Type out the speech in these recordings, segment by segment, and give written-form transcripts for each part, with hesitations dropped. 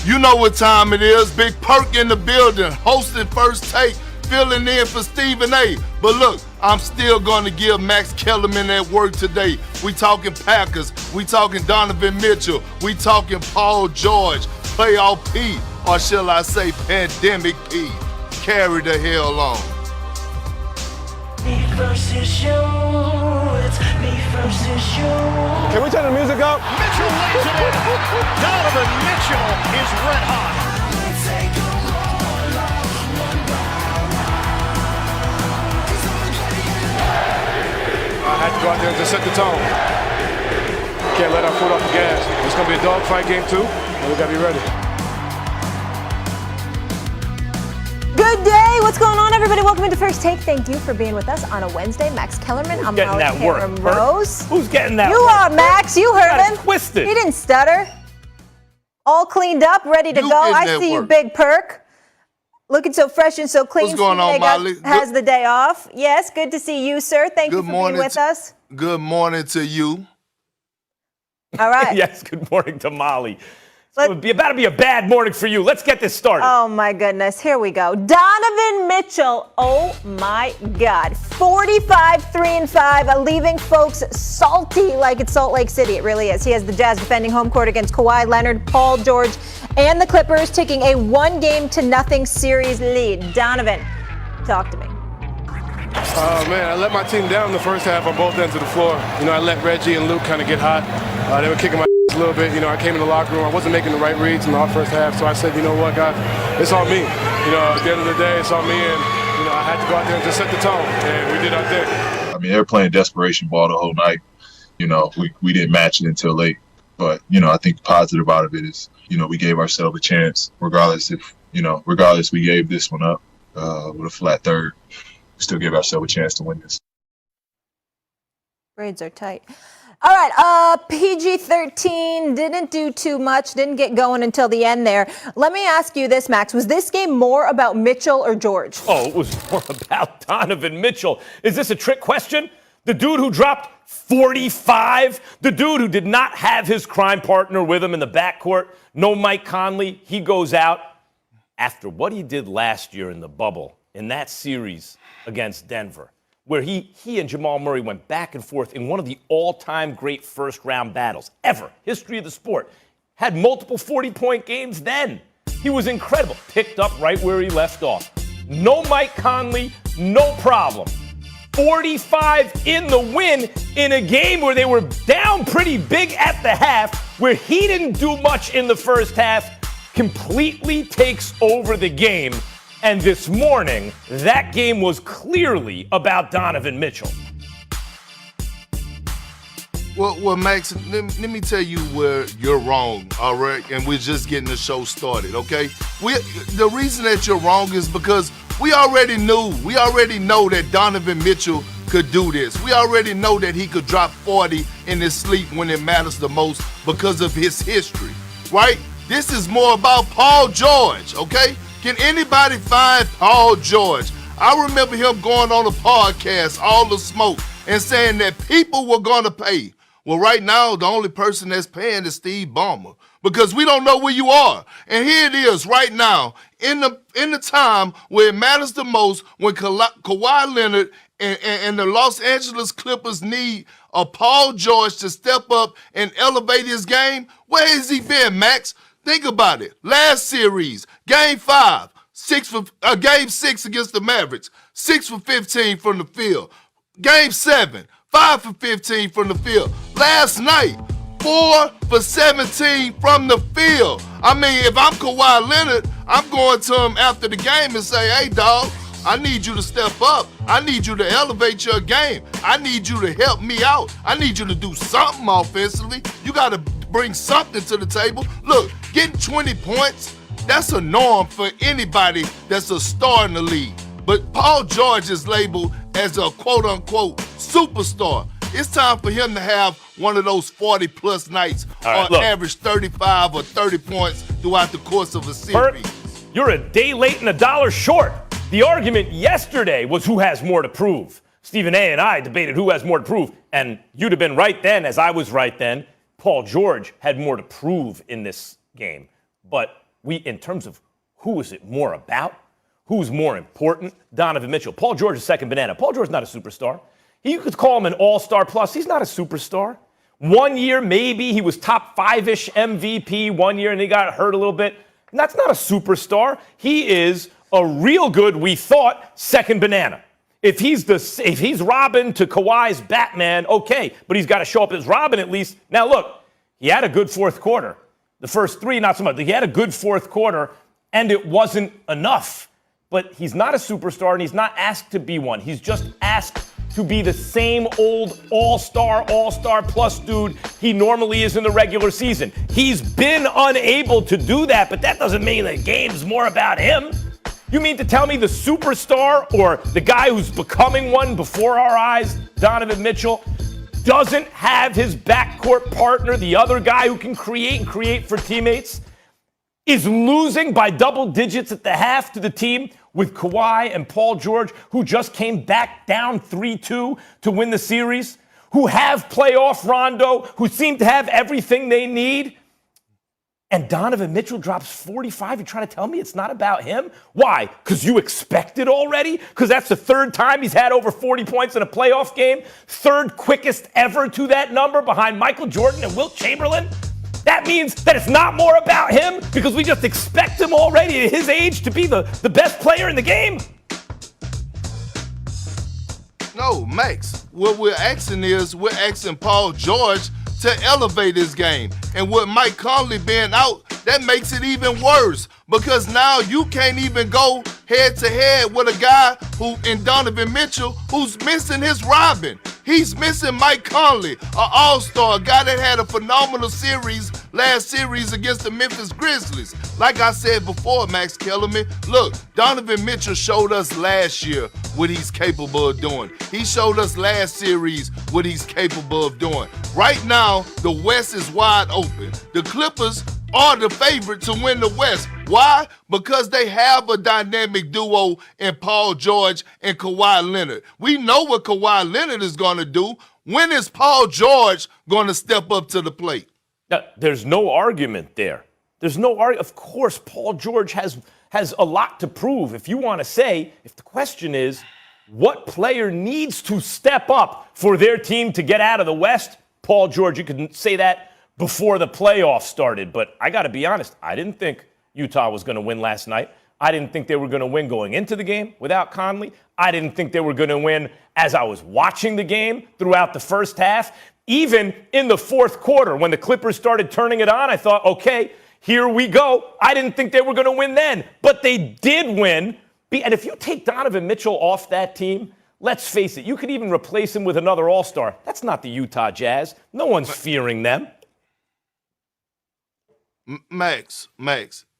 You know what time it is. Big Perk in the building, hosting First Take, filling in for Stephen A. But look, I'm still going to give Max Kellerman that work today. We talking Packers, we talking Donovan Mitchell, we talking Paul George, Playoff P, or shall I say Pandemic P. Carry the hell on. Me versus you, it's me versus you. Can we turn the music up? Mitchell lays it in. Donovan Mitchell is red hot. I had to go out there and just set the tone. Can't let our foot off the gas. It's going to be a dogfight game too, and we got to be ready. Good day. What's going on, everybody? Welcome to First Take. Thank you for being with us on a Wednesday. Max Kellerman. I'm getting that work, Rose. Who's getting that You work? are, Max. You heard him. Twisted. He didn't stutter. All cleaned up, ready to You go. getting I that see you, work. Big Perk. Looking so fresh and so clean. What's going on, Stephen A. Molly? Has the day off. Yes, good to see you, sir. Thank you for being with us. Good morning to you. All right. Yes, good morning to Molly. It's about to be a bad morning for you. Let's get this started. Oh, my goodness. Here we go. Donovan Mitchell. Oh, my God. 45, 3-5, leaving folks salty like it's Salt Lake City. It really is. He has the Jazz defending home court against Kawhi Leonard, Paul George, and the Clippers taking a 1-0 series lead. Donovan, talk to me. Man, I let my team down in the first half on both ends of the floor. You know, I let Reggie and Luke kind of get hot. They were kicking my a little bit. You know, I came in the locker room. I wasn't making the right reads in the first half, so I said, you know what, guys, it's on me. You know, at the end of the day, it's on me, and, you know, I had to go out there and just set the tone, and we did our thing. I mean, they were playing desperation ball the whole night. You know, we didn't match it until late. But, you know, I think the positive out of it is, you know, we gave ourselves a chance, regardless we gave this one up with a flat third. We still gave ourselves a chance to win this. Braids are tight. All right, PG-13 didn't do too much, didn't get going until the end there. Let me ask you this, Max. Was this game more about Mitchell or George? Oh, it was more about Donovan Mitchell. Is this a trick question? The dude who dropped 45? The dude who did not have his crime partner with him in the backcourt? No Mike Conley. He goes out after what he did last year in the bubble in that series against Denver, where he and Jamal Murray went back and forth in one of the all-time great first-round battles ever, history of the sport. Had multiple 40-point games then. He was incredible. Picked up right where he left off. No Mike Conley, no problem. 45 in the win in a game where they were down pretty big at the half, where he didn't do much in the first half, completely takes over the game. And this morning, that game was clearly about Donovan Mitchell. Well, Max, let me tell you where you're wrong, all right? And we're just getting the show started, okay? The reason that you're wrong is because we already know that Donovan Mitchell could do this. We already know that he could drop 40 in his sleep when it matters the most because of his history, right? This is more about Paul George, okay? Can anybody find Paul George? I remember him going on a podcast, All the Smoke, and saying that people were going to pay. Well, right now, the only person that's paying is Steve Ballmer because we don't know where you are. And here it is right now in the time where it matters the most, when Kawhi Leonard and the Los Angeles Clippers need a Paul George to step up and elevate his game. Where has he been, Max? Think about it. Last series, Game 5, Game 6 against the Mavericks, 6 for 15 from the field. Game 7, 5 for 15 from the field. Last night, 4 for 17 from the field. I mean, if I'm Kawhi Leonard, I'm going to him after the game and say, hey, dog, I need you to step up. I need you to elevate your game. I need you to help me out. I need you to do something offensively. You got to bring something to the table. Look, getting 20 points, that's a norm for anybody that's a star in the league. But Paul George is labeled as a quote-unquote superstar. It's time for him to have one of those 40-plus nights or average 35 or 30 points throughout the course of a series. Bert, you're a day late and a dollar short. The argument yesterday was who has more to prove. Stephen A. and I debated who has more to prove, and you'd have been right then as I was right then. Paul George had more to prove in this game. But in terms of who is it more about, who's more important, Donovan Mitchell. Paul George is second banana. Paul George is not a superstar. You could call him an all-star plus. He's not a superstar. 1 year, maybe he was top 5-ish MVP 1 year and he got hurt a little bit. And that's not a superstar. He is a real good, we thought, second banana. If he's Robin to Kawhi's Batman, okay, but he's got to show up as Robin at least. Now look, he had a good fourth quarter. The first three, not so much. He had a good fourth quarter, and it wasn't enough. But he's not a superstar, and he's not asked to be one. He's just asked to be the same old all-star plus dude he normally is in the regular season. He's been unable to do that, but that doesn't mean the game's more about him. You mean to tell me the superstar or the guy who's becoming one before our eyes, Donovan Mitchell, doesn't have his backcourt partner, the other guy who can create for teammates, is losing by double digits at the half to the team with Kawhi and Paul George, who just came back down 3-2 to win the series, who have playoff Rondo, who seem to have everything they need? And Donovan Mitchell drops 45. You're trying to tell me it's not about him? Why? Because you expect it already? Because that's the third time he's had over 40 points in a playoff game? Third quickest ever to that number behind Michael Jordan and Wilt Chamberlain? That means that it's not more about him because we just expect him already at his age to be the best player in the game? No, Max, what we're asking Paul George to elevate his game. And with Mike Conley being out, that makes it even worse because now you can't even go head-to-head with a guy in Donovan Mitchell who's missing his Robin. He's missing Mike Conley, an all-star, a guy that had a phenomenal last series against the Memphis Grizzlies. Like I said before, Max Kellerman, look, Donovan Mitchell showed us last year what he's capable of doing. He showed us last series what he's capable of doing. Right now, the West is wide open. The Clippers are the favorite to win the West. Why? Because they have a dynamic duo in Paul George and Kawhi Leonard. We know what Kawhi Leonard is going to do. When is Paul George going to step up to the plate? There's no argument there. There's no argument. Of course, Paul George has a lot to prove. If the question is, what player needs to step up for their team to get out of the West? Paul George, you could say that before the playoffs started. But I got to be honest, I didn't think Utah was going to win last night. I didn't think they were going to win going into the game without Conley. I didn't think they were going to win as I was watching the game throughout the first half. Even in the fourth quarter, when the Clippers started turning it on, I thought, okay, here we go. I didn't think they were going to win then, but they did win. And if you take Donovan Mitchell off that team, let's face it, you could even replace him with another all-star. That's not the Utah Jazz. No one's fearing them. Max,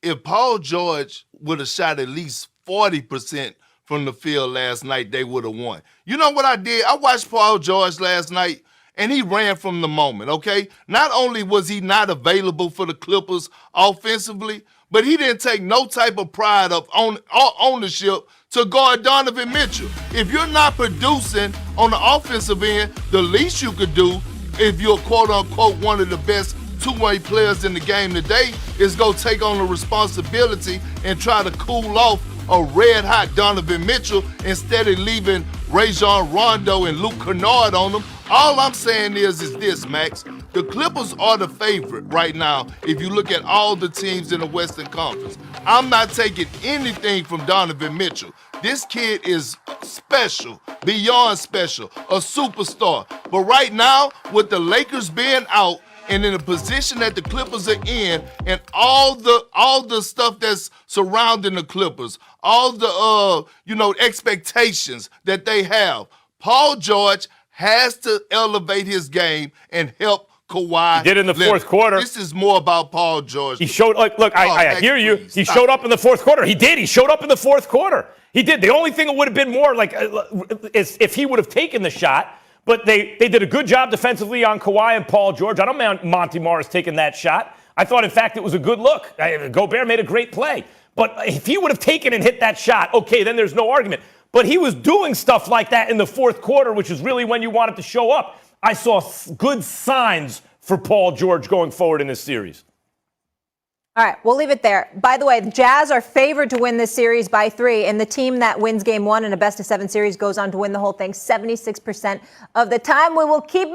if Paul George would have shot at least 40% from the field last night, they would have won. You know what I did? I watched Paul George last night, and he ran from the moment, okay? Not only was he not available for the Clippers offensively, but he didn't take no type of pride of ownership to guard Donovan Mitchell. If you're not producing on the offensive end, the least you could do if you're quote-unquote one of the best two-way players in the game today is go take on the responsibility and try to cool off a red-hot Donovan Mitchell instead of leaving Rajon Rondo and Luke Kennard on them. All I'm saying is this, Max. The Clippers are the favorite right now if you look at all the teams in the Western Conference. I'm not taking anything from Donovan Mitchell. This kid is special, beyond special, a superstar. But right now, with the Lakers being out, and in the position that the Clippers are in, and all the stuff that's surrounding the Clippers, all the expectations that they have, Paul George has to elevate his game and help Kawhi. He did in the fourth quarter. This is more about Paul George. He showed. I hear you. He showed up in the fourth quarter. He did. He showed up in the fourth quarter. He did. The only thing that would have been more is if he would have taken the shot. But they did a good job defensively on Kawhi and Paul George. I don't mind Monty Morris taking that shot. I thought, in fact, it was a good look. Gobert made a great play. But if he would have taken and hit that shot, okay, then there's no argument. But he was doing stuff like that in the fourth quarter, which is really when you wanted to show up. I saw good signs for Paul George going forward in this series. All right, we'll leave it there. By the way, the Jazz are favored to win this series by 3, and the team that wins Game 1 in a best-of-7 series goes on to win the whole thing 76% of the time. We will keep